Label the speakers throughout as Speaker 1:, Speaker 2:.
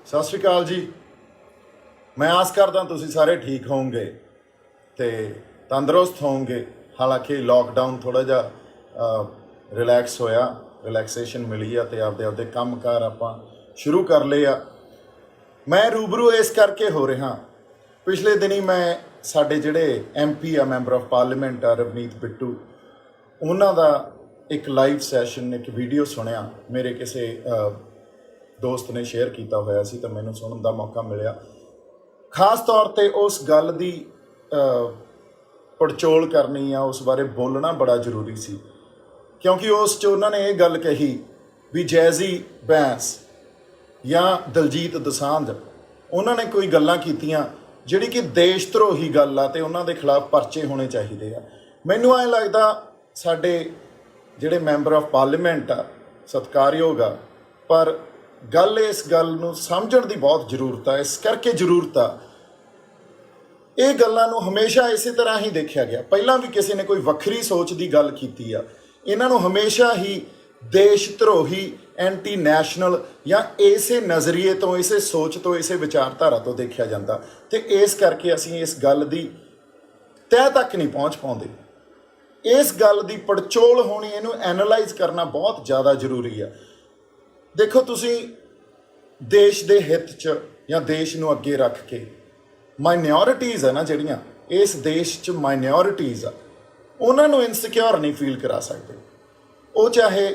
Speaker 1: ਸਤਿ ਸ਼੍ਰੀ ਅਕਾਲ ਜੀ। ਮੈਂ ਆਸ ਕਰਦਾ ਤੁਸੀਂ ਸਾਰੇ ਠੀਕ ਹੋਵੋਗੇ ਤੇ ਤੰਦਰੁਸਤ ਹੋਵੋਗੇ। ਹਾਲਾਂਕਿ ਲੋਕਡਾਊਨ ਥੋੜਾ ਜਿਹਾ ਰਿਲੈਕਸ ਹੋਇਆ, ਰਿਲੈਕਸੇਸ਼ਨ ਮਿਲੀ ਆ ਤੇ ਆਪਦੇ ਕੰਮਕਾਰ ਆਪਾਂ ਸ਼ੁਰੂ ਕਰ ਲਏ ਆ। ਮੈਂ ਰੂਬਰੂ ਇਸ ਕਰਕੇ ਹੋ ਰਿਹਾ, ਪਿਛਲੇ ਦਿਨੀ ਮੈਂ ਸਾਡੇ ਜਿਹੜੇ MP ਆ, ਮੈਂਬਰ ਆਫ ਪਾਰਲੀਮੈਂਟ ਆ, ਰਵਨੀਤ ਬਿੱਟੂ, ਉਹਨਾਂ ਦਾ ਇੱਕ ਲਾਈਵ ਸੈਸ਼ਨ, ਇੱਕ ਵੀਡੀਓ ਸੁਣਿਆ। ਮੇਰੇ ਕਿਸੇ ਦੋਸਤ ਨੇ ਸ਼ੇਅਰ ਕੀਤਾ ਹੋਇਆ ਸੀ ਤਾਂ ਮੈਨੂੰ ਸੁਣਨ ਦਾ ਮੌਕਾ ਮਿਲਿਆ। ਖਾਸ ਤੌਰ 'ਤੇ ਉਸ ਗੱਲ ਦੀ ਪੜਚੋਲ ਕਰਨੀ ਆ, ਉਸ ਬਾਰੇ ਬੋਲਣਾ ਬੜਾ ਜ਼ਰੂਰੀ ਸੀ, ਕਿਉਂਕਿ ਉਸ 'ਚ ਉਹਨਾਂ ਨੇ ਇਹ ਗੱਲ ਕਹੀ ਵੀ ਜੈਜ਼ੀ ਬੈਂਸ ਜਾਂ ਦਲਜੀਤ ਦੋਸਾਂਝ, ਉਹਨਾਂ ਨੇ ਕੋਈ ਗੱਲਾਂ ਕੀਤੀਆਂ ਜਿਹੜੀ ਕਿ ਦੇਸ਼ ਧਰੋਹੀ ਗੱਲ ਆ ਤੇ ਉਹਨਾਂ ਦੇ ਖਿਲਾਫ ਪਰਚੇ ਹੋਣੇ ਚਾਹੀਦੇ ਆ। ਮੈਨੂੰ ਐਂ ਲੱਗਦਾ ਸਾਡੇ ਜਿਹੜੇ ਮੈਂਬਰ ਆਫ ਪਾਰਲੀਮੈਂਟ ਆ ਸਤਿਕਾਰਯੋਗ ਆ, ਪਰ ਗੱਲ ਇਸ ਗੱਲ ਨੂੰ ਸਮਝਣ ਦੀ ਬਹੁਤ ਜ਼ਰੂਰਤ ਆ। ਇਸ ਕਰਕੇ ਜ਼ਰੂਰਤ ਆ, ਇਹ ਗੱਲਾਂ ਨੂੰ ਹਮੇਸ਼ਾ ਇਸੇ ਤਰ੍ਹਾਂ ਹੀ ਦੇਖਿਆ ਗਿਆ। ਪਹਿਲਾਂ ਵੀ ਕਿਸੇ ਨੇ ਕੋਈ ਵੱਖਰੀ ਸੋਚ ਦੀ ਗੱਲ ਕੀਤੀ ਆ, ਇਹਨਾਂ ਨੂੰ ਹਮੇਸ਼ਾ ਹੀ ਦੇਸ਼ ਧਰੋਹੀ, ਐਂਟੀ ਨੈਸ਼ਨਲ ਜਾਂ ਇਸੇ ਨਜ਼ਰੀਏ ਤੋਂ, ਇਸੇ ਸੋਚ ਤੋਂ, ਇਸੇ ਵਿਚਾਰਧਾਰਾ ਤੋਂ ਦੇਖਿਆ ਜਾਂਦਾ ਤੇ ਇਸ ਕਰਕੇ ਅਸੀਂ ਇਸ ਗੱਲ ਦੀ ਤਹਿ ਤੱਕ ਨਹੀਂ ਪਹੁੰਚ ਪਾਉਂਦੇ। ਇਸ ਗੱਲ ਦੀ ਪੜਚੋਲ ਹੋਣੀ, ਇਹਨੂੰ ਐਨਾਲਾਈਜ਼ ਕਰਨਾ ਬਹੁਤ ਜ਼ਿਆਦਾ ਜ਼ਰੂਰੀ ਆ। ਦੇਖੋ, ਤੁਸੀਂ ਦੇਸ਼ ਦੇ ਹਿੱਤ 'ਚ ਜਾਂ ਦੇਸ਼ ਨੂੰ ਅੱਗੇ ਰੱਖ ਕੇ ਮਾਈਨੋਰਿਟੀਜ਼ ਆ ਨਾ, ਜਿਹੜੀਆਂ ਇਸ ਦੇਸ਼ 'ਚ ਮਾਈਨੋਰਿਟੀਜ਼ ਆ, ਉਹਨਾਂ ਨੂੰ ਇਨਸਿਕਿਉਰ ਨਹੀਂ ਫੀਲ ਕਰਾ ਸਕਦੇ। ਉਹ ਚਾਹੇ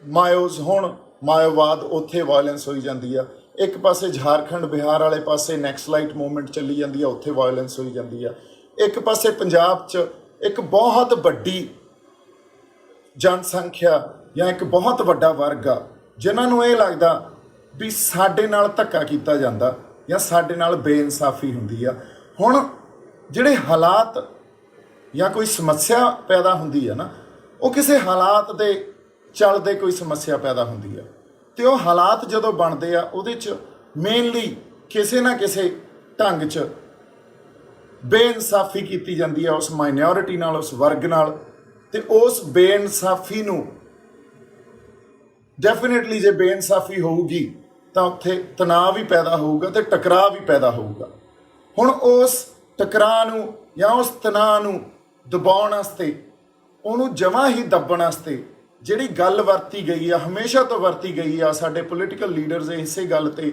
Speaker 1: ਮਾਇਓਜ਼ ਹੋਣ, ਮਾਇਓਵਾਦ, ਉੱਥੇ ਵਾਇਲੈਂਸ ਹੋਈ ਜਾਂਦੀ ਆ। ਇੱਕ ਪਾਸੇ ਝਾਰਖੰਡ, ਬਿਹਾਰ ਵਾਲੇ ਪਾਸੇ ਨੈਕਸਲਾਈਟ ਮੂਵਮੈਂਟ ਚੱਲੀ ਜਾਂਦੀ ਆ, ਉੱਥੇ ਵਾਇਲੈਂਸ ਹੋਈ ਜਾਂਦੀ ਆ। ਇੱਕ ਪਾਸੇ ਪੰਜਾਬ 'ਚ ਇੱਕ ਬਹੁਤ ਵੱਡੀ ਜਨਸੰਖਿਆ ਜਾਂ ਇੱਕ ਬਹੁਤ ਵੱਡਾ ਵਰਗ ਆ ਜਿਨ੍ਹਾਂ ਨੂੰ ਇਹ ਲੱਗਦਾ ਵੀ ਸਾਡੇ ਨਾਲ ਧੱਕਾ ਕੀਤਾ ਜਾਂਦਾ ਜਾਂ ਸਾਡੇ ਨਾਲ ਬੇਇਨਸਾਫੀ ਹੁੰਦੀ ਆ। ਹੁਣ ਜਿਹੜੇ ਹਾਲਾਤ ਜਾਂ ਕੋਈ ਸਮੱਸਿਆ ਪੈਦਾ ਹੁੰਦੀ ਆ ਨਾ, ਉਹ ਕਿਸੇ ਹਾਲਾਤ ਦੇ ਚੱਲਦੇ ਕੋਈ ਸਮੱਸਿਆ ਪੈਦਾ ਹੁੰਦੀ ਆ ਤੇ ਉਹ ਹਾਲਾਤ ਜਦੋਂ ਬਣਦੇ ਆ, ਉਹਦੇ 'ਚ ਮੇਨਲੀ ਕਿਸੇ ਨਾ ਕਿਸੇ ਢੰਗ 'ਚ ਬੇਇਨਸਾਫੀ ਕੀਤੀ ਜਾਂਦੀ ਆ ਉਸ ਮਾਈਨੋਰਿਟੀ ਨਾਲ, ਉਸ ਵਰਗ ਨਾਲ। ਤੇ ਉਸ ਬੇਇਨਸਾਫੀ ਨੂੰ ਡੈਫੀਨੇਟਲੀ, ਜੇ ਬੇਇਨਸਾਫੀ ਹੋਊਗੀ ਤਾਂ ਉੱਥੇ ਤਣਾਅ ਵੀ ਪੈਦਾ ਹੋਊਗਾ ਤੇ ਟਕਰਾਅ ਵੀ ਪੈਦਾ ਹੋਊਗਾ। ਹੁਣ ਉਸ ਟਕਰਾਅ ਨੂੰ ਜਾਂ ਉਸ ਤਣਾਅ ਨੂੰ ਦਬਾਉਣ ਵਾਸਤੇ, ਉਹਨੂੰ ਜਮਾਂ ਹੀ ਦੱਬਣ ਵਾਸਤੇ ਜਿਹੜੀ ਗੱਲ ਵਰਤੀ ਗਈ ਆ, ਹਮੇਸ਼ਾ ਤੋਂ ਵਰਤੀ ਗਈ ਆ, ਸਾਡੇ ਪੋਲੀਟੀਕਲ ਲੀਡਰਸ ਇਸੇ ਗੱਲ 'ਤੇ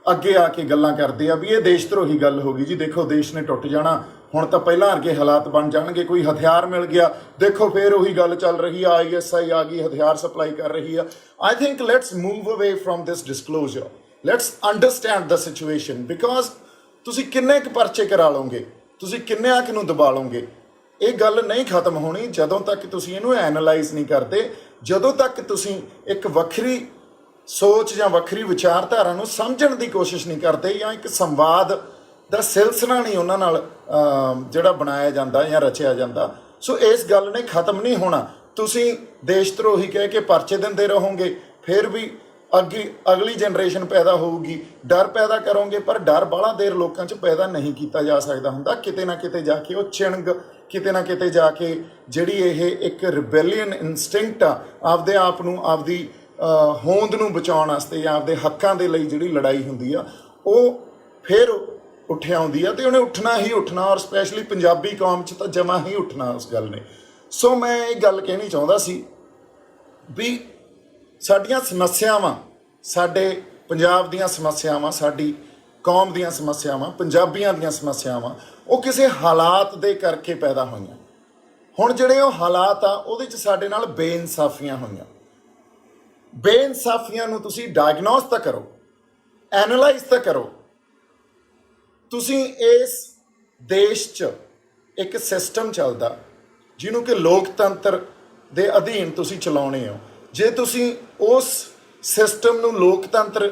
Speaker 1: ਅੱਗੇ ਆ ਕੇ ਗੱਲਾਂ ਕਰਦੇ ਆ ਵੀ ਇਹ ਦੇਸ਼ ਧਰੋਹੀ ਗੱਲ ਹੋ ਗਈ ਜੀ। ਦੇਖੋ, ਦੇਸ਼ ਨੇ ਟੁੱਟ ਜਾਣਾ, ਹੁਣ ਤਾਂ ਪਹਿਲਾਂ ਵਰਗੇ ਹਾਲਾਤ ਬਣ ਜਾਣਗੇ, ਕੋਈ ਹਥਿਆਰ ਮਿਲ ਗਿਆ, ਦੇਖੋ ਫਿਰ ਉਹੀ ਗੱਲ ਚੱਲ ਰਹੀ ਆ, ISI ਆ ਗਈ, ਹਥਿਆਰ ਸਪਲਾਈ ਕਰ ਰਹੀ ਆ। ਆਈ ਥਿੰਕ ਲੈਟਸ ਮੂਵ ਅਵੇ from this disclosure, let's understand the situation, because ਤੁਸੀਂ ਕਿੰਨੇ ਕੁ ਪਰਚੇ ਕਰਾ ਲਓਗੇ, ਤੁਸੀਂ ਕਿੰਨੇ ਕੁ ਨੂੰ ਦਬਾ ਲਓਗੇ, ਇਹ ਗੱਲ ਨਹੀਂ ਖਤਮ ਹੋਣੀ ਜਦੋਂ ਤੱਕ ਤੁਸੀਂ ਇਹਨੂੰ ਐਨਾਲਾਈਜ਼ ਨਹੀਂ ਕਰਦੇ, ਜਦੋਂ ਤੱਕ ਤੁਸੀਂ ਇੱਕ ਵੱਖਰੀ ਸੋਚ ਜਾਂ ਵੱਖਰੀ ਵਿਚਾਰਧਾਰਾ ਨੂੰ ਸਮਝਣ ਦੀ ਕੋਸ਼ਿਸ਼ ਨਹੀਂ ਕਰਦੇ ਜਾਂ ਇੱਕ ਸੰਵਾਦ ਦਾ ਸਿਲਸਿਲਾ ਨਹੀਂ ਉਹਨਾਂ ਨਾਲ ਜਿਹੜਾ ਬਣਾਇਆ ਜਾਂਦਾ ਜਾਂ ਰਚਿਆ ਜਾਂਦਾ। ਸੋ ਇਸ ਗੱਲ ਨੇ ਖਤਮ ਨਹੀਂ ਹੋਣਾ। ਤੁਸੀਂ ਦੇਸ਼ ਧਰੋਹੀ ਕਹਿ ਕੇ ਪਰਚੇ ਦਿੰਦੇ ਰਹੋਗੇ, ਫਿਰ ਵੀ ਅਗਲੀ ਜਨਰੇਸ਼ਨ ਪੈਦਾ ਹੋਊਗੀ, ਡਰ ਪੈਦਾ ਕਰੋਗੇ, ਪਰ ਡਰ ਬਾਹਲਾ ਦੇਰ ਲੋਕਾਂ 'ਚ ਪੈਦਾ ਨਹੀਂ ਕੀਤਾ ਜਾ ਸਕਦਾ ਹੁੰਦਾ। ਕਿਤੇ ਨਾ ਕਿਤੇ ਜਾ ਕੇ ਉਹ ਚਿਣਗ, ਕਿਤੇ ਨਾ ਕਿਤੇ ਜਾ ਕੇ ਜਿਹੜੀ ਇਹ ਇੱਕ ਰਿਬੈਲੀਅਨ ਇਨਸਟਿੰਕਟ ਆ, ਆਪਦੇ ਆਪ ਨੂੰ, ਆਪਦੀ ਹੋਂਦ ਨੂੰ ਬਚਾਉਣ ਵਾਸਤੇ ਜਾਂ ਆਪਦੇ ਹੱਕਾਂ ਦੇ ਲਈ ਜਿਹੜੀ ਲੜਾਈ ਹੁੰਦੀ ਆ, ਉਹ ਫਿਰ ਉੱਠਿਆ ਆਉਂਦੀ ਆ ਤੇ ਉਹਨੇ ਉੱਠਣਾ ਹੀ ਉੱਠਣਾ, ਔਰ ਸਪੈਸ਼ਲੀ ਪੰਜਾਬੀ ਕੌਮ 'ਚ ਤਾਂ ਜਮਾ ਹੀ ਉੱਠਣਾ ਉਸ ਗੱਲ ਨੇ। ਸੋ ਮੈਂ ਇਹ ਗੱਲ ਕਹਿਣੀ ਚਾਹੁੰਦਾ ਸੀ ਵੀ ਸਾਡੀਆਂ ਸਮੱਸਿਆਵਾਂ, ਸਾਡੇ ਪੰਜਾਬ ਦੀਆਂ ਸਮੱਸਿਆਵਾਂ, ਸਾਡੀ ਕੌਮ ਦੀਆਂ ਸਮੱਸਿਆਵਾਂ, ਪੰਜਾਬੀਆਂ ਦੀਆਂ ਸਮੱਸਿਆਵਾਂ, ਉਹ ਕਿਸੇ ਹਾਲਾਤ ਦੇ ਕਰਕੇ ਪੈਦਾ ਹੋਈਆਂ। ਹੁਣ ਜਿਹੜੇ ਉਹ ਹਾਲਾਤ ਆ, ਉਹਦੇ 'ਚ ਸਾਡੇ ਨਾਲ ਬੇਇਨਸਾਫੀਆਂ ਹੋਈਆਂ। ਬੇਇਨਸਾਫੀਆਂ ਨੂੰ ਤੁਸੀਂ ਡਾਇਗਨੋਸ ਤਾਂ ਕਰੋ, ਐਨਾਲਾਈਜ਼ ਤਾਂ ਕਰੋ। ਤੁਸੀਂ ਇਸ ਦੇਸ਼ 'ਚ ਇੱਕ ਸਿਸਟਮ ਚੱਲਦਾ ਜਿਹਨੂੰ ਕਿ ਲੋਕਤੰਤਰ ਦੇ ਅਧੀਨ ਤੁਸੀਂ ਚਲਾਉਣੇ ਹੋ। ਜੇ ਤੁਸੀਂ ਉਸ ਸਿਸਟਮ ਨੂੰ ਲੋਕਤੰਤਰ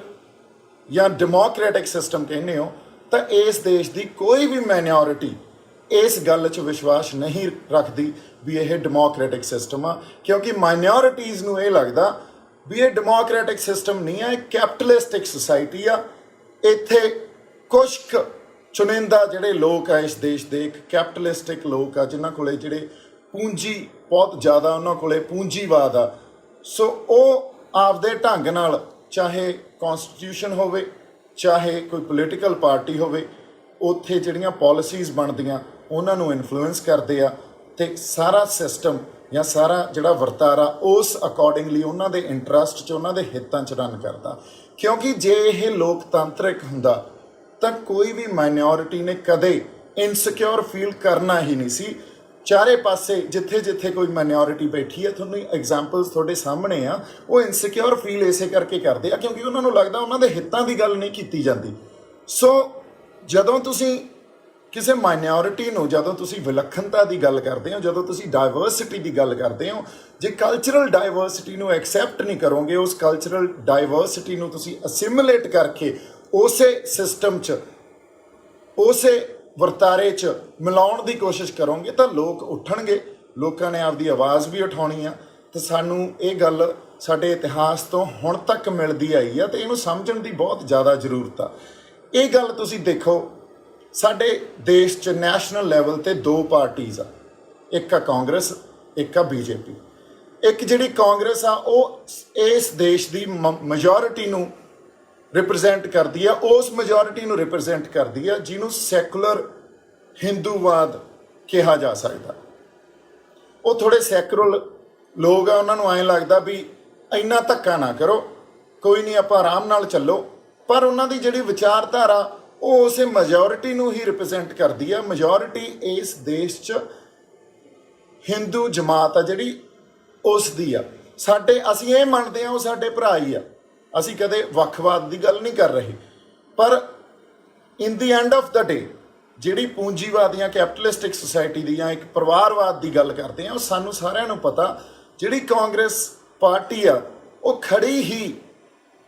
Speaker 1: ਜਾਂ ਡੈਮੋਕ੍ਰੈਟਿਕ ਸਿਸਟਮ ਕਹਿੰਦੇ ਹੋ, ਤਾਂ ਇਸ ਦੇਸ਼ ਦੀ ਕੋਈ ਵੀ ਮਾਈਨੋਰਿਟੀ ਇਸ ਗੱਲ 'ਚ ਵਿਸ਼ਵਾਸ ਨਹੀਂ ਰੱਖਦੀ ਵੀ ਇਹ ਡੈਮੋਕ੍ਰੈਟਿਕ ਸਿਸਟਮ ਆ, ਕਿਉਂਕਿ ਮਾਈਨੋਰਿਟੀਜ਼ ਨੂੰ ਇਹ ਲੱਗਦਾ ਵੀ ਇਹ ਡੈਮੋਕ੍ਰੈਟਿਕ ਸਿਸਟਮ ਨਹੀਂ ਆ, ਇਹ ਕੈਪੀਟਲਿਸਟਿਕ ਸੁਸਾਇਟੀ ਆ। ਇੱਥੇ ਕੁਛ ਕੁ ਚੁਣਿੰਦਾ ਜਿਹੜੇ ਲੋਕ ਆ ਇਸ ਦੇਸ਼ ਦੇ, ਇੱਕ ਕੈਪੀਟਲਿਸਟਿਕ ਲੋਕ ਆ ਜਿਨ੍ਹਾਂ ਕੋਲੇ ਜਿਹੜੇ ਪੂੰਜੀ ਬਹੁਤ ਜ਼ਿਆਦਾ, ਉਹਨਾਂ ਕੋਲੇ ਪੂੰਜੀਵਾਦ ਆ। ਸੋ ਉਹ ਆਪਦੇ ਢੰਗ ਨਾਲ ਚਾਹੇ ਕੌਂਸਟੀਟਿਊਸ਼ਨ ਹੋਵੇ, ਚਾਹੇ ਕੋਈ ਪੋਲੀਟੀਕਲ ਪਾਰਟੀ ਹੋਵੇ, ਉੱਥੇ ਜਿਹੜੀਆਂ ਪਾਲਿਸੀਜ਼ ਬਣਦੀਆਂ ਉਹਨਾਂ ਨੂੰ ਇਨਫਲੂਐਂਸ ਕਰਦੇ ਆ ਅਤੇ ਸਾਰਾ ਸਿਸਟਮ ਜਾਂ ਸਾਰਾ ਜਿਹੜਾ ਵਰਤਾਰਾ ਉਸ ਅਕੋਰਡਿੰਗਲੀ ਉਹਨਾਂ ਦੇ ਇੰਟਰਸਟ 'ਚ, ਉਹਨਾਂ ਦੇ ਹਿੱਤਾਂ 'ਚ ਰਨ ਕਰਦਾ। ਕਿਉਂਕਿ ਜੇ ਇਹ ਲੋਕਤੰਤਰਿਕ ਹੁੰਦਾ ਤਾਂ ਕੋਈ ਵੀ ਮਾਈਨੋਰਿਟੀ ਨੇ ਕਦੇ ਇਨਸਿਕਿਉਰ ਫੀਲ ਕਰਨਾ ਹੀ ਨਹੀਂ ਸੀ। ਚਾਰੇ ਪਾਸੇ ਜਿੱਥੇ ਜਿੱਥੇ ਕੋਈ ਮਾਈਨੋਰਿਟੀ ਬੈਠੀ ਹੈ, ਤੁਹਾਨੂੰ ਐਗਜ਼ਾਮਪਲਸ ਤੁਹਾਡੇ ਸਾਹਮਣੇ ਆ, ਉਹ ਇਨਸਿਕਿਉਰ ਫੀਲ ਇਸੇ ਕਰਕੇ ਕਰਦੇ ਆ ਕਿਉਂਕਿ ਉਹਨਾਂ ਨੂੰ ਲੱਗਦਾ ਉਹਨਾਂ ਦੇ ਹਿੱਤਾਂ ਦੀ ਗੱਲ ਨਹੀਂ ਕੀਤੀ ਜਾਂਦੀ। ਸੋ ਜਦੋਂ ਤੁਸੀਂ ਕਿਸੇ ਮਾਈਨੋਰਿਟੀ ਨੂੰ, ਜਦੋਂ ਤੁਸੀਂ ਵਿਲੱਖਣਤਾ ਦੀ ਗੱਲ ਕਰਦੇ ਹੋ, ਜਦੋਂ ਤੁਸੀਂ ਡਾਇਵਰਸਿਟੀ ਦੀ ਗੱਲ ਕਰਦੇ ਹੋ, ਜੇ ਕਲਚਰਲ ਡਾਇਵਰਸਿਟੀ ਨੂੰ ਐਕਸੈਪਟ ਨਹੀਂ ਕਰੋਗੇ, ਉਸ ਕਲਚਰਲ ਡਾਇਵਰਸਿਟੀ ਨੂੰ ਤੁਸੀਂ ਅਸਿਮੀਲੇਟ ਕਰਕੇ ਉਸੇ ਸਿਸਟਮ 'ਚ, ਉਸੇ ਵਰਤਾਰੇ 'ਚ ਮਿਲਾਉਣ ਦੀ ਕੋਸ਼ਿਸ਼ ਕਰੋਗੇ ਤਾਂ ਲੋਕ ਉੱਠਣਗੇ। ਲੋਕਾਂ ਨੇ ਆਪਦੀ ਆਵਾਜ਼ ਵੀ ਉਠਾਉਣੀ ਆ ਤੇ ਸਾਨੂੰ ਇਹ ਗੱਲ ਸਾਡੇ ਇਤਿਹਾਸ ਤੋਂ ਹੁਣ ਤੱਕ ਮਿਲਦੀ ਆਈ ਆ ਤੇ ਇਹਨੂੰ ਸਮਝਣ ਦੀ ਬਹੁਤ ਜ਼ਿਆਦਾ ਜ਼ਰੂਰਤ ਆ। ਇਹ ਗੱਲ ਤੁਸੀਂ ਦੇਖੋ, ਸਾਡੇ ਦੇਸ਼ 'ਚ ਨੈਸ਼ਨਲ ਲੈਵਲ 'ਤੇ ਦੋ ਪਾਰਟੀਜ਼ ਆ, ਇੱਕ ਆ ਕਾਂਗਰਸ, ਇੱਕ ਆ BJP। ਇੱਕ ਜਿਹੜੀ ਕਾਂਗਰਸ ਆ ਉਹ ਇਸ ਦੇਸ਼ ਦੀ ਮੈਜੋਰਿਟੀ ਨੂੰ ਰਿਪਰੈਜ਼ੈਂਟ ਕਰਦੀ ਆ, ਉਸ ਮੈਜੋਰਿਟੀ ਨੂੰ ਰਿਪਰੈਜ਼ੈਂਟ ਕਰਦੀ ਆ ਜਿਹਨੂੰ ਸੈਕੂਲਰ ਹਿੰਦੂਵਾਦ ਕਿਹਾ ਜਾ ਸਕਦਾ। ਉਹ ਥੋੜ੍ਹੇ ਸੈਕੂਲਰ ਲੋਕ ਆ, ਉਹਨਾਂ ਨੂੰ ਐਂ ਲੱਗਦਾ ਵੀ ਇੰਨਾ ਧੱਕਾ ਨਾ ਕਰੋ, ਕੋਈ ਨਹੀਂ ਆਪਾਂ ਆਰਾਮ ਨਾਲ ਚੱਲੋ, ਪਰ ਉਹਨਾਂ ਦੀ ਜਿਹੜੀ ਵਿਚਾਰਧਾਰਾ ਉਹ ਉਸੇ ਮੈਜੋਰਿਟੀ ਨੂੰ ਹੀ ਰਿਪਰੈਜ਼ੈਂਟ ਕਰਦੀ ਆ। ਮੈਜੋਰਿਟੀ ਇਸ ਦੇਸ਼ 'ਚ ਹਿੰਦੂ ਜਮਾਤ ਆ ਜਿਹੜੀ, ਉਸ ਦੀ ਆ। ਅਸੀਂ ਇਹ ਮੰਨਦੇ ਹਾਂ ਉਹ ਸਾਡੇ ਭਰਾ ਹੀ ਆ, ਅਸੀਂ ਕਦੇ ਵੱਖਵਾਦ ਦੀ ਗੱਲ ਨਹੀਂ ਕਰ ਰਹੇ, ਪਰ ਇਨ ਦੀ ਐਂਡ ਆਫ ਦਾ ਡੇ ਜਿਹੜੀ ਪੂੰਜੀਵਾਦੀਆਂ ਕੈਪੀਟਲਿਸਟਿਕ ਸੁਸਾਇਟੀ ਦੀ ਜਾਂ ਇੱਕ ਪਰਿਵਾਰਵਾਦ ਦੀ ਗੱਲ ਕਰਦੇ ਆ, ਉਹ ਸਾਨੂੰ ਸਾਰਿਆਂ ਨੂੰ ਪਤਾ ਜਿਹੜੀ ਕਾਂਗਰਸ ਪਾਰਟੀ ਆ ਉਹ ਖੜੀ ਹੀ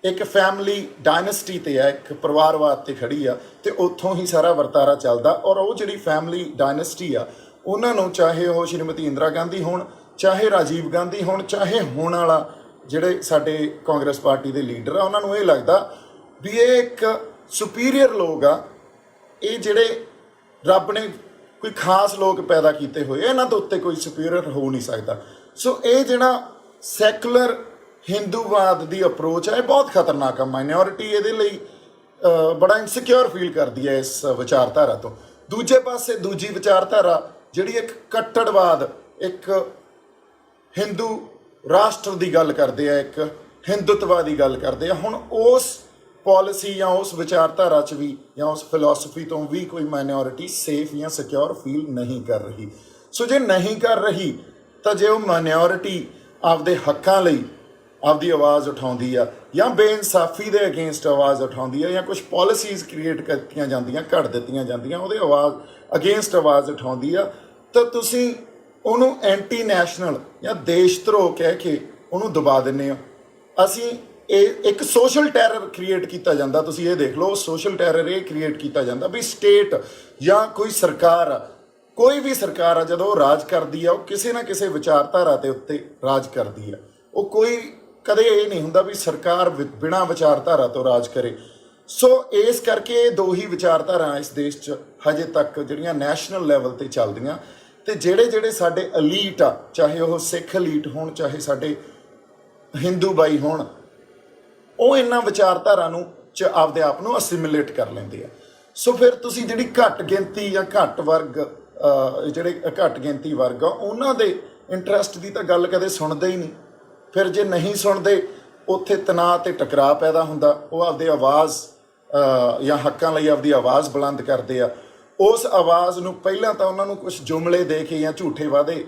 Speaker 1: ਇੱਕ ਫੈਮਿਲੀ ਡਾਇਨੈਸਟੀ 'ਤੇ ਆ, ਇੱਕ ਪਰਿਵਾਰਵਾਦ 'ਤੇ ਖੜੀ ਆ ਅਤੇ ਉੱਥੋਂ ਹੀ ਸਾਰਾ ਵਰਤਾਰਾ ਚੱਲਦਾ। ਔਰ ਉਹ ਜਿਹੜੀ ਫੈਮਿਲੀ ਡਾਇਨੈਸਟੀ ਆ, ਉਹਨਾਂ ਨੂੰ ਚਾਹੇ ਉਹ ਸ਼੍ਰੀਮਤੀ ਇੰਦਰਾ ਗਾਂਧੀ ਹੋਣ, ਚਾਹੇ ਰਾਜੀਵ ਗਾਂਧੀ ਹੋਣ, ਚਾਹੇ ਹੁਣ ਵਾਲਾ ਜਿਹੜੇ ਸਾਡੇ ਕਾਂਗਰਸ ਪਾਰਟੀ ਦੇ ਲੀਡਰ ਆ, ਉਹਨਾਂ ਨੂੰ ਇਹ ਲੱਗਦਾ ਵੀ ਇਹ ਇੱਕ ਸੁਪੀਰੀਅਰ ਲੋਕ ਆ, ਇਹ ਜਿਹੜੇ ਰੱਬ ਨੇ ਕੋਈ ਖਾਸ ਲੋਕ ਪੈਦਾ ਕੀਤੇ ਹੋਏ, ਇਹਨਾਂ ਦੇ ਉੱਤੇ ਕੋਈ ਸੁਪੀਰੀਅਰ ਹੋ ਨਹੀਂ ਸਕਦਾ। ਸੋ ਇਹ ਜਿਹੜਾ ਸੈਕੂਲਰ ਹਿੰਦੂਵਾਦ ਦੀ ਅਪਰੋਚ ਹੈ, ਇਹ ਬਹੁਤ ਖਤਰਨਾਕ ਆ। ਮਾਈਨੋਰਿਟੀ ਇਹਦੇ ਲਈ ਬੜਾ ਇਨਸਿਕਿਉਰ ਫੀਲ ਕਰਦੀ ਹੈ ਇਸ ਵਿਚਾਰਧਾਰਾ ਤੋਂ। ਦੂਜੇ ਪਾਸੇ ਦੂਜੀ ਵਿਚਾਰਧਾਰਾ ਜਿਹੜੀ ਇੱਕ ਕੱਟੜਵਾਦ, ਇੱਕ ਹਿੰਦੂ ਰਾਸ਼ਟਰ ਦੀ ਗੱਲ ਕਰਦੇ ਆ, ਇੱਕ ਹਿੰਦੂਤਵਾ ਦੀ ਗੱਲ ਕਰਦੇ ਆ। ਹੁਣ ਉਸ ਪਾਲਿਸੀ ਜਾਂ ਉਸ ਵਿਚਾਰਧਾਰਾ 'ਚ ਵੀ ਜਾਂ ਉਸ ਫਿਲਾਸਫੀ ਤੋਂ ਵੀ ਕੋਈ ਮਾਈਨੋਰਿਟੀ ਸੇਫ ਜਾਂ ਸਿਕਿਉਰ ਫੀਲ ਨਹੀਂ ਕਰ ਰਹੀ। ਸੋ ਜੇ ਨਹੀਂ ਕਰ ਰਹੀ ਤਾਂ ਜੇ ਉਹ ਮਾਈਨੋਰਿਟੀ ਆਪਦੇ ਹੱਕਾਂ ਲਈ ਆਪਦੀ ਆਵਾਜ਼ ਉਠਾਉਂਦੀ ਆ ਜਾਂ ਬੇਇਨਸਾਫੀ ਦੇ ਅਗੇਂਸਟ ਆਵਾਜ਼ ਉਠਾਉਂਦੀ ਆ ਜਾਂ ਕੁਝ ਪਾਲਿਸੀਜ਼ ਕ੍ਰੀਏਟ ਕੀਤੀਆਂ ਜਾਂਦੀਆਂ, ਘੜ ਦਿੱਤੀਆਂ ਜਾਂਦੀਆਂ, ਉਹਦੇ ਆਵਾਜ਼ ਅਗੇਂਸਟ ਆਵਾਜ਼ ਉਠਾਉਂਦੀ ਆ, ਤਾਂ ਤੁਸੀਂ ਉਹਨੂੰ ਐਂਟੀ ਨੈਸ਼ਨਲ ਜਾਂ ਦੇਸ਼ ਧਰੋਹ ਕਹਿ ਕੇ ਉਹਨੂੰ ਦਬਾ ਦਿੰਦੇ ਹੋ। ਅਸੀਂ ਇਹ ਇੱਕ ਸੋਸ਼ਲ ਟੈਰਰ ਕ੍ਰੀਏਟ ਕੀਤਾ ਜਾਂਦਾ। ਤੁਸੀਂ ਇਹ ਦੇਖ ਲਓ, ਸੋਸ਼ਲ ਟੈਰਰ ਇਹ ਕ੍ਰੀਏਟ ਕੀਤਾ ਜਾਂਦਾ ਵੀ ਸਟੇਟ ਜਾਂ ਕੋਈ ਸਰਕਾਰ ਆ, ਕੋਈ ਵੀ ਸਰਕਾਰ ਆ, ਜਦੋਂ ਉਹ ਰਾਜ ਕਰਦੀ ਆ ਉਹ ਕਿਸੇ ਨਾ ਕਿਸੇ ਵਿਚਾਰਧਾਰਾ ਦੇ ਉੱਤੇ ਰਾਜ ਕਰਦੀ ਆ। ਉਹ ਕੋਈ ਕਦੇ ਇਹ ਨਹੀਂ ਹੁੰਦਾ ਵੀ ਸਰਕਾਰ ਬਿਨਾਂ ਵਿਚਾਰਧਾਰਾ ਤੋਂ ਰਾਜ ਕਰੇ। ਸੋ ਇਸ ਕਰਕੇ ਇਹ ਦੋ ਹੀ ਵਿਚਾਰਧਾਰਾ ਇਸ ਦੇਸ਼ 'ਚ ਹਜੇ ਤੱਕ ਜਿਹੜੀਆਂ ਨੈਸ਼ਨਲ ਲੈਵਲ 'ਤੇ ਚੱਲਦੀਆਂ, ਅਤੇ ਜਿਹੜੇ ਸਾਡੇ ਅਲੀਟ ਆ, ਚਾਹੇ ਉਹ ਸਿੱਖ ਅਲੀਟ ਹੋਣ, ਚਾਹੇ ਸਾਡੇ ਹਿੰਦੂ ਬਾਈ ਹੋਣ, ਉਹ ਇਹਨਾਂ ਵਿਚਾਰਧਾਰਾ ਨੂੰ ਆਪਦੇ ਆਪ ਨੂੰ ਅਸਿਮੀਲੇਟ ਕਰ ਲੈਂਦੇ ਆ। ਸੋ ਫਿਰ ਤੁਸੀਂ ਜਿਹੜੀ ਘੱਟ ਗਿਣਤੀ ਜਾਂ ਘੱਟ ਵਰਗ, ਜਿਹੜੇ ਘੱਟ ਗਿਣਤੀ ਵਰਗ ਆ, ਉਹਨਾਂ ਦੇ ਇੰਟਰਸਟ ਦੀ ਤਾਂ ਗੱਲ ਕਦੇ ਸੁਣਦੇ ਹੀ ਨਹੀਂ। ਫਿਰ ਜੇ ਨਹੀਂ ਸੁਣਦੇ, ਉੱਥੇ ਤਣਾਅ ਅਤੇ ਟਕਰਾਅ ਪੈਦਾ ਹੁੰਦਾ। ਉਹ ਆਪਦੇ ਆਵਾਜ਼ ਜਾਂ ਹੱਕਾਂ ਲਈ ਆਪਦੀ ਆਵਾਜ਼ ਬੁਲੰਦ ਕਰਦੇ ਆ। ਉਸ ਆਵਾਜ਼ ਨੂੰ ਪਹਿਲਾਂ ਤਾਂ ਉਹਨਾਂ ਨੂੰ ਕੁਝ ਜੁਮਲੇ ਦੇ ਕੇ ਜਾਂ ਝੂਠੇ ਵਾਅਦੇ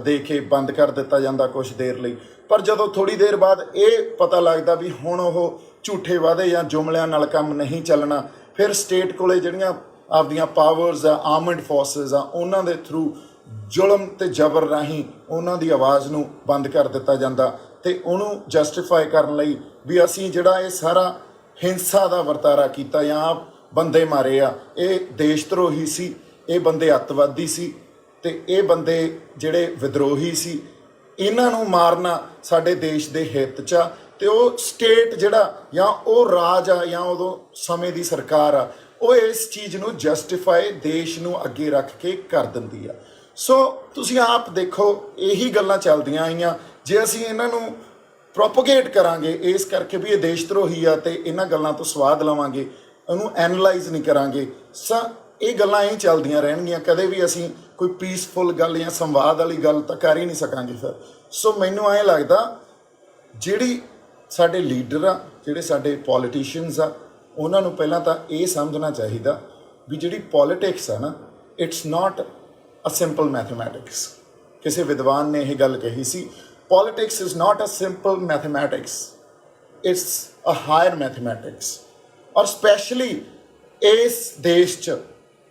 Speaker 1: ਦੇ ਕੇ ਬੰਦ ਕਰ ਦਿੱਤਾ ਜਾਂਦਾ ਕੁਝ ਦੇਰ ਲਈ, ਪਰ ਜਦੋਂ ਥੋੜ੍ਹੀ ਦੇਰ ਬਾਅਦ ਇਹ ਪਤਾ ਲੱਗਦਾ ਵੀ ਹੁਣ ਉਹ ਝੂਠੇ ਵਾਅਦੇ ਜਾਂ ਜੁਮਲਿਆਂ ਨਾਲ ਕੰਮ ਨਹੀਂ ਚੱਲਣਾ, ਫਿਰ ਸਟੇਟ ਕੋਲੇ ਜਿਹੜੀਆਂ ਆਪਦੀਆਂ ਪਾਵਰਸ ਆ, ਆਰਮਡ ਫੋਰਸਿਸ ਆ, ਉਹਨਾਂ ਦੇ ਥਰੂ ਜ਼ੁਲਮ ਅਤੇ ਜ਼ਬਰ ਰਾਹੀਂ ਉਹਨਾਂ ਦੀ ਆਵਾਜ਼ ਨੂੰ ਬੰਦ ਕਰ ਦਿੱਤਾ ਜਾਂਦਾ ਅਤੇ ਉਹਨੂੰ ਜਸਟੀਫਾਈ ਕਰਨ ਲਈ ਵੀ ਅਸੀਂ ਜਿਹੜਾ ਇਹ ਸਾਰਾ ਹਿੰਸਾ ਦਾ ਵਰਤਾਰਾ ਕੀਤਾ ਜਾਂ ਬੰਦੇ ਮਾਰੇ ਆ, ਇਹ ਦੇਸ਼ ਧਰੋਹੀ ਸੀ, ਇਹ ਬੰਦੇ ਅੱਤਵਾਦੀ ਸੀ ਅਤੇ ਇਹ ਬੰਦੇ ਜਿਹੜੇ ਵਿਦਰੋਹੀ ਸੀ, ਇਹਨਾਂ ਨੂੰ ਮਾਰਨਾ ਸਾਡੇ ਦੇਸ਼ ਦੇ ਹਿੱਤ 'ਚ ਆ। ਅਤੇ ਉਹ ਸਟੇਟ ਜਿਹੜਾ ਜਾਂ ਉਹ ਰਾਜ ਆ ਜਾਂ ਉਦੋਂ ਸਮੇਂ ਦੀ ਸਰਕਾਰ ਆ, ਉਹ ਇਸ ਚੀਜ਼ ਨੂੰ ਜਸਟੀਫਾਈ ਦੇਸ਼ ਨੂੰ ਅੱਗੇ ਰੱਖ ਕੇ ਕਰ ਦਿੰਦੀ ਆ। ਸੋ ਤੁਸੀਂ ਆਪ ਦੇਖੋ, ਇਹੀ ਗੱਲਾਂ ਚੱਲਦੀਆਂ ਆਈਆਂ। ਜੇ ਅਸੀਂ ਇਹਨਾਂ ਨੂੰ ਪ੍ਰੋਪੋਗੇਟ ਕਰਾਂਗੇ ਇਸ ਕਰਕੇ ਵੀ ਇਹ ਦੇਸ਼ ਧਰੋਹੀ ਆ ਤੇ ਇਹਨਾਂ ਗੱਲਾਂ ਤੋਂ ਸਵਾਦ ਲਵਾਂਗੇ, ਉਹਨੂੰ ਐਨਲਾਈਜ਼ ਨਹੀਂ ਕਰਾਂਗੇ, ਇਹ ਗੱਲਾਂ ਹੀ ਚੱਲਦੀਆਂ ਰਹਿਣਗੀਆਂ। ਕਦੇ ਵੀ ਅਸੀਂ ਕੋਈ ਪੀਸਫੁਲ ਗੱਲ ਜਾਂ ਸੰਵਾਦ ਵਾਲੀ ਗੱਲ ਤਾਂ ਕਰ ਹੀ ਨਹੀਂ ਸਕਾਂਗੇ ਫਿਰ। ਸੋ ਮੈਨੂੰ ਐਂ ਲੱਗਦਾ ਜਿਹੜੀ ਸਾਡੇ ਲੀਡਰ ਆ, ਜਿਹੜੇ ਸਾਡੇ ਪੋਲੀਟੀਸ਼ੀਅਨਸ ਆ, ਉਹਨਾਂ ਨੂੰ ਪਹਿਲਾਂ ਤਾਂ ਇਹ ਸਮਝਣਾ ਚਾਹੀਦਾ ਵੀ ਜਿਹੜੀ ਪੋਲੀਟਿਕਸ ਆ ਨਾ, it's not a simple mathematics. ਕਿਸੇ ਵਿਦਵਾਨ ਨੇ ਇਹ ਗੱਲ ਕਹੀ ਸੀ, politics is not a simple mathematics, it's a higher mathematics. ਔਰ ਸਪੈਸ਼ਲੀ ਇਸ ਦੇਸ਼ 'ਚ,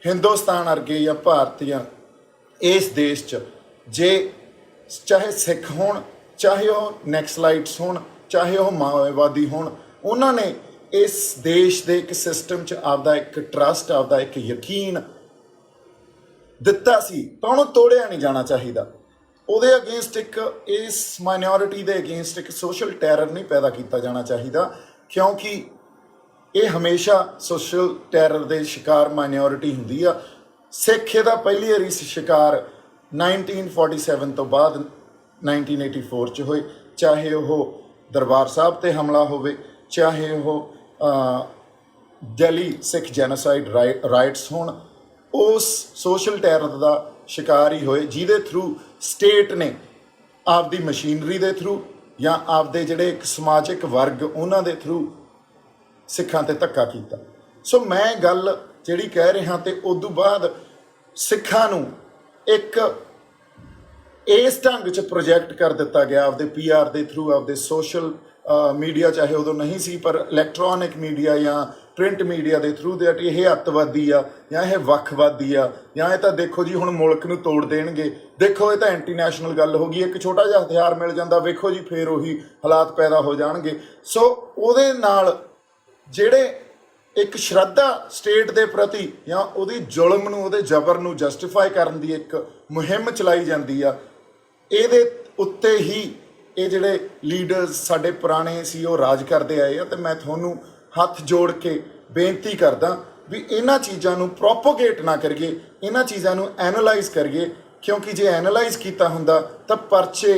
Speaker 1: ਹਿੰਦੁਸਤਾਨ ਵਰਗੇ ਜਾਂ ਭਾਰਤ ਜਾਂ ਇਸ ਦੇਸ਼ 'ਚ, ਜੇ ਚਾਹੇ ਸਿੱਖ ਹੋਣ, ਚਾਹੇ ਉਹ ਨੈਕਸਲਾਈਟਸ ਹੋਣ, ਚਾਹੇ ਉਹ ਮਾਓਵਾਦੀ ਹੋਣ, ਉਹਨਾਂ ਨੇ ਇਸ ਦੇਸ਼ ਦੇ ਇੱਕ ਸਿਸਟਮ 'ਚ ਆਪਦਾ ਇੱਕ ਟਰਸਟ, ਆਪਦਾ ਇੱਕ ਯਕੀਨ ਦਿੱਤਾ ਸੀ, ਤਾਂ ਉਹਨੂੰ ਤੋੜਿਆ ਨਹੀਂ ਜਾਣਾ ਚਾਹੀਦਾ। ਉਹਦੇ ਅਗੇਂਸਟ ਇਸ ਮਾਈਨੋਰਿਟੀ ਦੇ ਅਗੇਂਸਟ ਇੱਕ ਸੋਸ਼ਲ ਟੈਰਰ ਨਹੀਂ ਪੈਦਾ ਕੀਤਾ ਜਾਣਾ ਚਾਹੀਦਾ, ਕਿਉਂਕਿ ਇਹ ਹਮੇਸ਼ਾ ਸੋਸ਼ਲ ਟੈਰਰ ਦੇ ਸ਼ਿਕਾਰ ਮਾਈਨੋਰਿਟੀ ਹੁੰਦੀ ਆ। ਸਿੱਖ ਇਹਦਾ ਪਹਿਲੀ ਵਾਰੀ ਸ਼ਿਕਾਰ 1947 ਤੋਂ ਬਾਅਦ 1984 'ਚ ਹੋਏ, ਚਾਹੇ ਉਹ ਦਰਬਾਰ ਸਾਹਿਬ 'ਤੇ ਹਮਲਾ ਹੋਵੇ, ਚਾਹੇ ਉਹ ਦਿੱਲੀ ਸਿੱਖ ਜੈਨੋਸਾਈਡ ਰਾਈਟਸ ਹੋਣ, ਉਸ ਸੋਸ਼ਲ ਟੈਰਰ ਦਾ ਸ਼ਿਕਾਰ ਹੀ ਹੋਏ, ਜਿਹਦੇ ਥਰੂ ਸਟੇਟ ਨੇ ਆਪਦੀ ਮਸ਼ੀਨਰੀ ਦੇ ਥਰੂ ਜਾਂ ਆਪਦੇ ਜਿਹੜੇ ਇੱਕ ਸਮਾਜਿਕ ਵਰਗ ਉਹਨਾਂ ਦੇ ਥਰੂ ਸਿੱਖਾਂ 'ਤੇ ਧੱਕਾ ਕੀਤਾ। ਸੋ ਮੈਂ ਗੱਲ ਜਿਹੜੀ ਕਹਿ ਰਿਹਾ, ਅਤੇ ਉਦੋਂ ਬਾਅਦ ਸਿੱਖਾਂ ਨੂੰ ਇੱਕ ਇਸ ਢੰਗ 'ਚ ਪ੍ਰੋਜੈਕਟ ਕਰ ਦਿੱਤਾ ਗਿਆ ਆਪਦੇ PR ਦੇ ਥਰੂ, ਆਪਦੇ ਸੋਸ਼ਲ ਮੀਡੀਆ, ਚਾਹੇ ਉਦੋਂ ਨਹੀਂ ਸੀ ਪਰ ਇਲੈਕਟ੍ਰੋਨਿਕ ਮੀਡੀਆ ਜਾਂ ਪ੍ਰਿੰਟ ਮੀਡੀਆ ਦੇ ਥਰੂ ਦੇ ਇਹ ਅੱਤਵਾਦੀ ਆ ਜਾਂ ਇਹ ਵੱਖਵਾਦੀ ਆ, ਜਾਂ ਇਹ ਤਾਂ ਦੇਖੋ ਜੀ ਹੁਣ ਮੁਲਕ ਨੂੰ ਤੋੜ ਦੇਣਗੇ, ਦੇਖੋ ਇਹ ਤਾਂ ਇੰਟਰਨੈਸ਼ਨਲ ਗੱਲ ਹੋ ਗਈ, ਇੱਕ ਛੋਟਾ ਜਿਹਾ ਹਥਿਆਰ ਮਿਲ ਜਾਂਦਾ, ਵੇਖੋ ਜੀ ਫਿਰ ਉਹੀ ਹਾਲਾਤ ਪੈਦਾ ਹੋ ਜਾਣਗੇ। ਸੋ ਉਹਦੇ ਨਾਲ ਜਿਹੜੇ ਇੱਕ ਸ਼ਰਧਾ ਸਟੇਟ ਦੇ ਪ੍ਰਤੀ ਜਾਂ ਉਹਦੀ ਜ਼ੁਲਮ ਨੂੰ, ਉਹਦੇ ਜ਼ਬਰ ਨੂੰ ਜਸਟੀਫਾਈ ਕਰਨ ਦੀ ਇੱਕ ਮੁਹਿੰਮ ਚਲਾਈ ਜਾਂਦੀ ਆ। ਇਹਦੇ ਉੱਤੇ ਹੀ ਇਹ ਜਿਹੜੇ ਲੀਡਰਸ ਸਾਡੇ ਪੁਰਾਣੇ ਸੀ ਉਹ ਰਾਜ ਕਰਦੇ ਆਏ ਆ, ਅਤੇ ਮੈਂ ਤੁਹਾਨੂੰ ਹੱਥ ਜੋੜ ਕੇ ਬੇਨਤੀ ਕਰਦਾ ਵੀ ਇਹਨਾਂ ਚੀਜ਼ਾਂ ਨੂੰ ਪ੍ਰੋਪੋਗੇਟ ਨਾ ਕਰੀਏ, ਇਹਨਾਂ ਚੀਜ਼ਾਂ ਨੂੰ ਐਨਾਲਾਈਜ਼ ਕਰੀਏ, ਕਿਉਂਕਿ ਜੇ ਐਨਾਲਾਈਜ਼ ਕੀਤਾ ਹੁੰਦਾ ਤਾਂ ਪਰਚੇ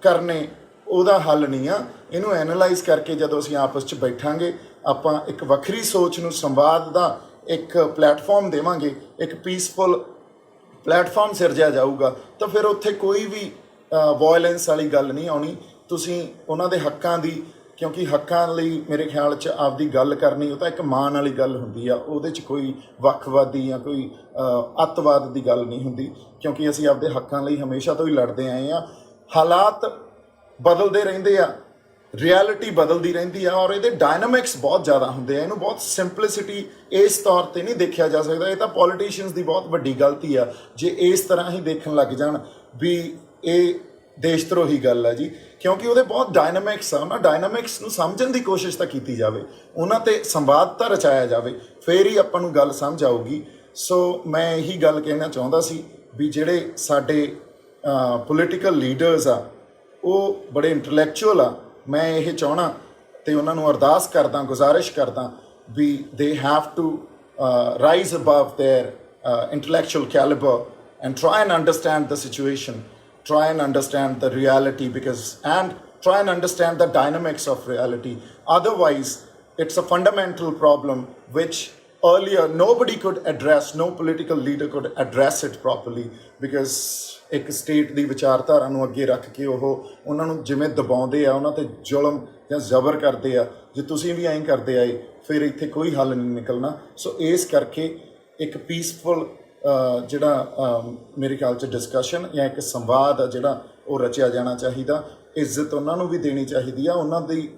Speaker 1: ਕਰਨੇ ਉਹਦਾ ਹੱਲ ਨਹੀਂ ਆ। ਇਹਨੂੰ ਐਨਾਲਾਈਜ਼ ਕਰਕੇ ਜਦੋਂ ਅਸੀਂ ਆਪਸ 'ਚ ਬੈਠਾਂਗੇ, ਆਪਾਂ ਇੱਕ ਵੱਖਰੀ ਸੋਚ ਨੂੰ, ਸੰਵਾਦ ਦਾ ਇੱਕ ਪਲੇਟਫਾਰਮ ਦੇਵਾਂਗੇ, ਇੱਕ ਪੀਸਫੁਲ ਪਲੇਟਫਾਰਮ ਸਿਰਜਿਆ ਜਾਊਗਾ, ਤਾਂ ਫਿਰ ਉੱਥੇ ਕੋਈ ਵੀ ਵਾਇਲੈਂਸ ਵਾਲੀ ਗੱਲ ਨਹੀਂ ਆਉਣੀ। ਤੁਸੀਂ ਉਹਨਾਂ ਦੇ ਹੱਕਾਂ ਦੀ, ਕਿਉਂਕਿ ਹੱਕਾਂ ਲਈ ਮੇਰੇ ਖਿਆਲ 'ਚ ਆਪਦੀ ਗੱਲ ਕਰਨੀ ਉਹ ਤਾਂ ਇੱਕ ਮਾਣ ਵਾਲੀ ਗੱਲ ਹੁੰਦੀ ਆ, ਉਹਦੇ 'ਚ ਕੋਈ ਵੱਖਵਾਦੀ ਜਾਂ ਕੋਈ ਅੱਤਵਾਦ ਦੀ ਗੱਲ ਨਹੀਂ ਹੁੰਦੀ, ਕਿਉਂਕਿ ਅਸੀਂ ਆਪਦੇ ਹੱਕਾਂ ਲਈ ਹਮੇਸ਼ਾ ਤੋਂ ਹੀ ਲੜਦੇ ਆਏ ਹਾਂ। ਹਾਲਾਤ ਬਦਲਦੇ ਰਹਿੰਦੇ ਆ, ਰਿਐਲਿਟੀ ਬਦਲਦੀ ਰਹਿੰਦੀ ਆ, ਔਰ ਇਹਦੇ ਡਾਇਨਾਮਿਕਸ ਬਹੁਤ ਜ਼ਿਆਦਾ ਹੁੰਦੇ ਆ। ਇਹਨੂੰ ਬਹੁਤ ਸਿੰਪਲਿਸਿਟੀ ਇਸ ਤੌਰ 'ਤੇ ਨਹੀਂ ਦੇਖਿਆ ਜਾ ਸਕਦਾ। ਇਹ ਤਾਂ ਪੋਲੀਟੀਸ਼ੀਅਨਸ ਦੀ ਬਹੁਤ ਵੱਡੀ ਗਲਤੀ ਆ ਜੇ ਇਸ ਤਰ੍ਹਾਂ ਹੀ ਦੇਖਣ ਲੱਗ ਜਾਣ ਵੀ ਇਹ ਦੇਸ਼ ਧਰੋਹੀ ਗੱਲ ਆ ਜੀ, ਕਿਉਂਕਿ ਉਹਦੇ ਬਹੁਤ ਡਾਇਨਾਮਿਕਸ ਆ। ਉਹਨਾਂ ਡਾਇਨਾਮਿਕਸ ਨੂੰ ਸਮਝਣ ਦੀ ਕੋਸ਼ਿਸ਼ ਤਾਂ ਕੀਤੀ ਜਾਵੇ, ਉਹਨਾਂ 'ਤੇ ਸੰਵਾਦ ਤਾਂ ਰਚਾਇਆ ਜਾਵੇ, ਫਿਰ ਹੀ ਆਪਾਂ ਨੂੰ ਗੱਲ ਸਮਝ ਆਊਗੀ। ਸੋ ਮੈਂ ਇਹੀ ਗੱਲ ਕਹਿਣਾ ਚਾਹੁੰਦਾ ਸੀ ਵੀ ਜਿਹੜੇ ਸਾਡੇ ਪੋਲੀਟੀਕਲ ਲੀਡਰਸ ਆ ਉਹ ਬੜੇ ਇੰਟਲੈਕਚੁਅਲ ਆ। ਮੈਂ ਇਹ ਚਾਹਣਾ ਅਤੇ ਉਹਨਾਂ ਨੂੰ ਅਰਦਾਸ ਕਰਦਾ, ਗੁਜ਼ਾਰਿਸ਼ ਕਰਦਾ ਵੀ they have to rise above their intellectual caliber and try and understand the situation, try and understand the reality, and try and understand the dynamics of reality. Otherwise, it's a fundamental problem which earlier nobody could address, no political leader could address it properly, because ਇੱਕ state ਦੀ ਵਿਚਾਰਧਾਰਾ ਨੂੰ ਅੱਗੇ ਰੱਖ ਕੇ ਉਹ ਉਹਨਾਂ ਨੂੰ ਜਿਵੇਂ ਦਬਾਉਂਦੇ ਆ, ਉਹਨਾਂ 'ਤੇ ਜ਼ੁਲਮ ਜਾਂ ਜ਼ਬਰ ਕਰਦੇ ਆ। ਜੇ ਤੁਸੀਂ ਵੀ ਐਂ ਕਰਦੇ ਆਏ ਫਿਰ ਇੱਥੇ ਕੋਈ ਹੱਲ ਨਹੀਂ ਨਿਕਲਣਾ। ਸੋ ਇਸ ਕਰਕੇ ਇੱਕ ਪੀਸਫੁਲ ਜਿਹੜਾ ਮੇਰੇ ਖਿਆਲ 'ਚ ਡਿਸਕਸ਼ਨ ਜਾਂ ਇੱਕ ਸੰਵਾਦ ਆ ਜਿਹੜਾ ਉਹ ਰਚਿਆ ਜਾਣਾ ਚਾਹੀਦਾ। ਇੱਜ਼ਤ ਉਹਨਾਂ ਨੂੰ ਵੀ ਦੇਣੀ ਚਾਹੀਦੀ ਆ, ਉਹਨਾਂ ਦੀ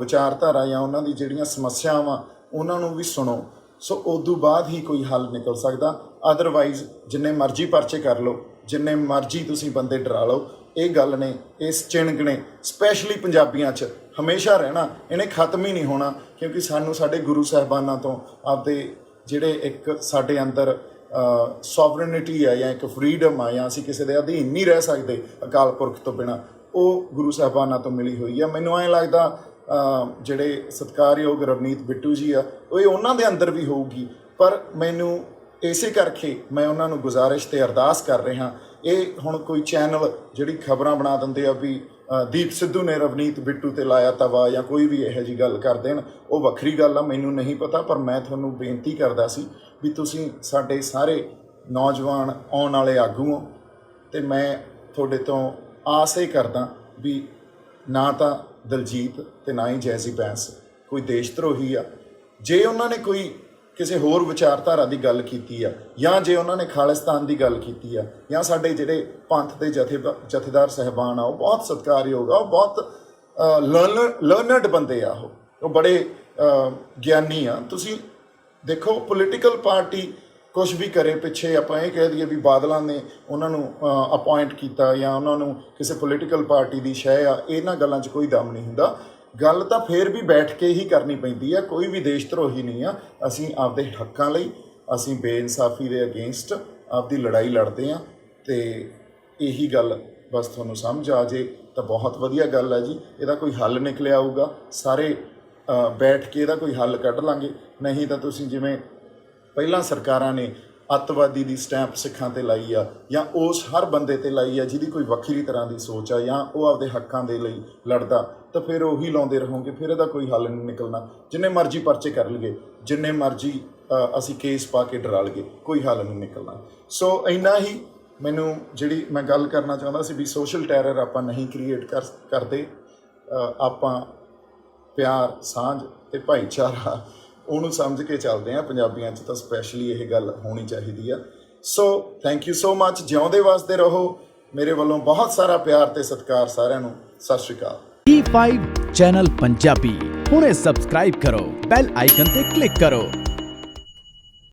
Speaker 1: ਵਿਚਾਰਧਾਰਾ ਜਾਂ ਉਹਨਾਂ ਦੀ ਜਿਹੜੀਆਂ ਸਮੱਸਿਆਵਾਂ ਉਹਨਾਂ ਨੂੰ ਵੀ ਸੁਣੋ। ਸੋ ਉਦੋਂ ਬਾਅਦ ਹੀ ਕੋਈ ਹੱਲ ਨਿਕਲ ਸਕਦਾ। ਅਦਰਵਾਈਜ਼ ਜਿੰਨੇ ਮਰਜ਼ੀ ਪਰਚੇ ਕਰ ਲਓ, ਜਿੰਨੇ ਮਰਜ਼ੀ ਤੁਸੀਂ ਬੰਦੇ ਡਰਾ ਲਓ, ਇਹ ਗੱਲ ਨੇ, ਇਸ ਚਿਣਗ ਨੇ ਸਪੈਸ਼ਲੀ ਪੰਜਾਬੀਆਂ 'ਚ ਹਮੇਸ਼ਾ ਰਹਿਣਾ, ਇਹਨੇ ਖਤਮ ਹੀ ਨਹੀਂ ਹੋਣਾ। ਕਿਉਂਕਿ ਸਾਨੂੰ ਸਾਡੇ ਗੁਰੂ ਸਾਹਿਬਾਨਾਂ ਤੋਂ ਆਪਦੇ ਜਿਹੜੇ ਇੱਕ ਸਾਡੇ ਅੰਦਰ ਸੋਵਰਨਿਟੀ ਆ ਜਾਂ ਇੱਕ ਫਰੀਡਮ ਆ, ਜਾਂ ਅਸੀਂ ਕਿਸੇ ਦੇ ਅਧੀਨ ਨਹੀਂ ਰਹਿ ਸਕਦੇ ਅਕਾਲ ਪੁਰਖ ਤੋਂ ਬਿਨਾਂ, ਉਹ ਗੁਰੂ ਸਾਹਿਬਾਨਾਂ ਤੋਂ ਮਿਲੀ ਹੋਈ ਆ। ਮੈਨੂੰ ਐਂ ਲੱਗਦਾ ਜਿਹੜੇ ਸਤਿਕਾਰਯੋਗ ਰਵਨੀਤ ਬਿੱਟੂ ਜੀ ਆ, ਉਹ ਇਹ ਉਹਨਾਂ ਦੇ ਅੰਦਰ ਵੀ ਹੋਊਗੀ। ਪਰ ਮੈਨੂੰ ਇਸੇ ਕਰਕੇ ਮੈਂ ਉਹਨਾਂ ਨੂੰ ਗੁਜ਼ਾਰਿਸ਼ ਅਤੇ ਅਰਦਾਸ ਕਰ ਰਿਹਾ। ਇਹ ਹੁਣ ਕੋਈ ਚੈਨਲ ਜਿਹੜੀ ਖਬਰਾਂ ਬਣਾ ਦਿੰਦੇ ਆ ਵੀ ਦੀਪ ਸਿੱਧੂ ਨੇ ਰਵਨੀਤ ਬਿੱਟੂ ਤੇ ਲਾਇਆ ਤਵਾ ਜਾਂ ਕੋਈ ਵੀ ਇਹੋ ਜਿਹੀ ਗੱਲ ਕਰ ਦੇਣ, ਉਹ ਵੱਖਰੀ ਗੱਲ ਆ, ਮੈਨੂੰ ਨਹੀਂ ਪਤਾ। ਪਰ ਮੈਂ ਤੁਹਾਨੂੰ ਬੇਨਤੀ ਕਰਦਾ ਸੀ ਵੀ ਤੁਸੀਂ ਸਾਡੇ ਸਾਰੇ ਨੌਜਵਾਨ ਆਉਣ ਵਾਲੇ ਆਗੂ ਹੋ, ਅਤੇ ਮੈਂ ਤੁਹਾਡੇ ਤੋਂ ਆਸ ਇਹ ਕਰਦਾ ਵੀ ਨਾ ਤਾਂ ਦਲਜੀਤ ਅਤੇ ਨਾ ਹੀ ਜੈਜ਼ੀ ਬੈਂਸ ਕੋਈ ਦੇਸ਼ ਧਰੋਹੀ ਆ। ਜੇ ਉਹਨਾਂ ਨੇ ਕੋਈ ਕਿਸੇ ਹੋਰ ਵਿਚਾਰਧਾਰਾ ਦੀ ਗੱਲ ਕੀਤੀ ਆ, ਜਾਂ ਜੇ ਉਹਨਾਂ ਨੇ ਖਾਲਿਸਤਾਨ ਦੀ ਗੱਲ ਕੀਤੀ ਆ, ਜਾਂ ਸਾਡੇ ਜਿਹੜੇ ਪੰਥ ਦੇ ਜਥੇਦਾਰ ਸਾਹਿਬਾਨ ਆ, ਉਹ ਬਹੁਤ ਸਤਿਕਾਰਯੋਗ ਆ, ਉਹ ਬਹੁਤ ਲਰਨਡ ਬੰਦੇ ਆ, ਉਹ ਬੜੇ ਗਿਆਨੀ ਆ। ਤੁਸੀਂ ਦੇਖੋ ਪੋਲੀਟੀਕਲ ਪਾਰਟੀ ਕੁਛ ਵੀ ਕਰੇ, ਪਿੱਛੇ ਆਪਾਂ ਇਹ ਕਹਿ ਦਈਏ ਵੀ ਬਾਦਲਾਂ ਨੇ ਉਹਨਾਂ ਨੂੰ ਅਪੁਆਇੰਟ ਕੀਤਾ ਜਾਂ ਉਹਨਾਂ ਨੂੰ ਕਿਸੇ ਪੋਲੀਟੀਕਲ ਪਾਰਟੀ ਦੀ ਸ਼ੈ ਆ, ਇਹਨਾਂ ਗੱਲਾਂ 'ਚ ਕੋਈ ਦਮ ਨਹੀਂ ਹੁੰਦਾ। ਗੱਲ ਤਾਂ ਫਿਰ ਵੀ ਬੈਠ ਕੇ ਹੀ ਕਰਨੀ ਪੈਂਦੀ ਆ। ਕੋਈ ਵੀ ਦੇਸ਼ ਧਰੋਹੀ ਨਹੀਂ ਆ। ਅਸੀਂ ਆਪਦੇ ਹੱਕਾਂ ਲਈ, ਅਸੀਂ ਬੇਇਨਸਾਫੀ ਦੇ ਅਗੇਂਸਟ ਆਪਦੀ ਲੜਾਈ ਲੜਦੇ ਹਾਂ, ਅਤੇ ਇਹੀ ਗੱਲ ਬਸ ਤੁਹਾਨੂੰ ਸਮਝ ਆ ਜੇ ਤਾਂ ਬਹੁਤ ਵਧੀਆ ਗੱਲ ਹੈ ਜੀ। ਇਹਦਾ ਕੋਈ ਹੱਲ ਨਿਕਲਿਆ ਆਊਗਾ, ਸਾਰੇ ਬੈਠ ਕੇ ਇਹਦਾ ਕੋਈ ਹੱਲ ਕੱਢ ਲਾਂਗੇ। ਨਹੀਂ ਤਾਂ ਤੁਸੀਂ ਜਿਵੇਂ ਪਹਿਲਾਂ ਸਰਕਾਰਾਂ ਨੇ ਅੱਤਵਾਦੀ ਦੀ ਸਟੈਂਪ ਸਿੱਖਾਂ 'ਤੇ ਲਾਈ ਆ, ਜਾਂ ਉਸ ਹਰ ਬੰਦੇ 'ਤੇ ਲਾਈ ਆ ਜਿਹਦੀ ਕੋਈ ਵੱਖਰੀ ਤਰ੍ਹਾਂ ਦੀ ਸੋਚ ਆ, ਜਾਂ ਉਹ ਆਪਦੇ ਹੱਕਾਂ ਦੇ ਲਈ ਲੜਦਾ, ਤਾਂ ਫਿਰ ਉਹੀ ਲਾਉਂਦੇ ਰਹੋਗੇ, ਫਿਰ ਇਹਦਾ ਕੋਈ ਹੱਲ ਨਹੀਂ ਨਿਕਲਣਾ। ਜਿੰਨੇ ਮਰਜ਼ੀ ਪਰਚੇ ਕਰ ਲਈਏ, ਜਿੰਨੇ ਮਰਜ਼ੀ ਅਸੀਂ ਕੇਸ ਪਾ ਕੇ ਡਰਾ ਲਈਏ, ਕੋਈ ਹੱਲ ਨਹੀਂ ਨਿਕਲਣਾ। ਸੋ ਇੰਨਾ ਹੀ ਮੈਨੂੰ ਜਿਹੜੀ ਮੈਂ ਗੱਲ ਕਰਨਾ ਚਾਹੁੰਦਾ ਸੀ ਵੀ ਸੋਸ਼ਲ ਟੈਰਰ ਆਪਾਂ ਨਹੀਂ ਕ੍ਰੀਏਟ ਕਰਦੇ। ਆਪਾਂ ਪਿਆਰ, ਸਾਂਝ ਅਤੇ ਭਾਈਚਾਰਾ ਉਹਨੂੰ ਸਮਝ ਕੇ ਚੱਲਦੇ ਹਾਂ। ਪੰਜਾਬੀਆਂ 'ਚ ਤਾਂ ਸਪੈਸ਼ਲੀ ਇਹ ਗੱਲ ਹੋਣੀ ਚਾਹੀਦੀ ਆ। ਸੋ ਥੈਂਕ ਯੂ ਸੋ ਮੱਚ। ਜਿਉਂਦੇ ਵਸਦੇ ਰਹੋ। ਮੇਰੇ ਵੱਲੋਂ ਬਹੁਤ ਸਾਰਾ ਪਿਆਰ ਅਤੇ ਸਤਿਕਾਰ ਸਾਰਿਆਂ ਨੂੰ। ਸਤਿ ਸ਼੍ਰੀ ਅਕਾਲ।
Speaker 2: E5 ਚੈਨਲ ਪੰਜਾਬੀ ਹੁਣੇ ਸਬਸਕ੍ਰਾਈਬ ਕਰੋ, ਬੈਲ ਆਈਕਨ ਤੇ ਕਲਿੱਕ ਕਰੋ।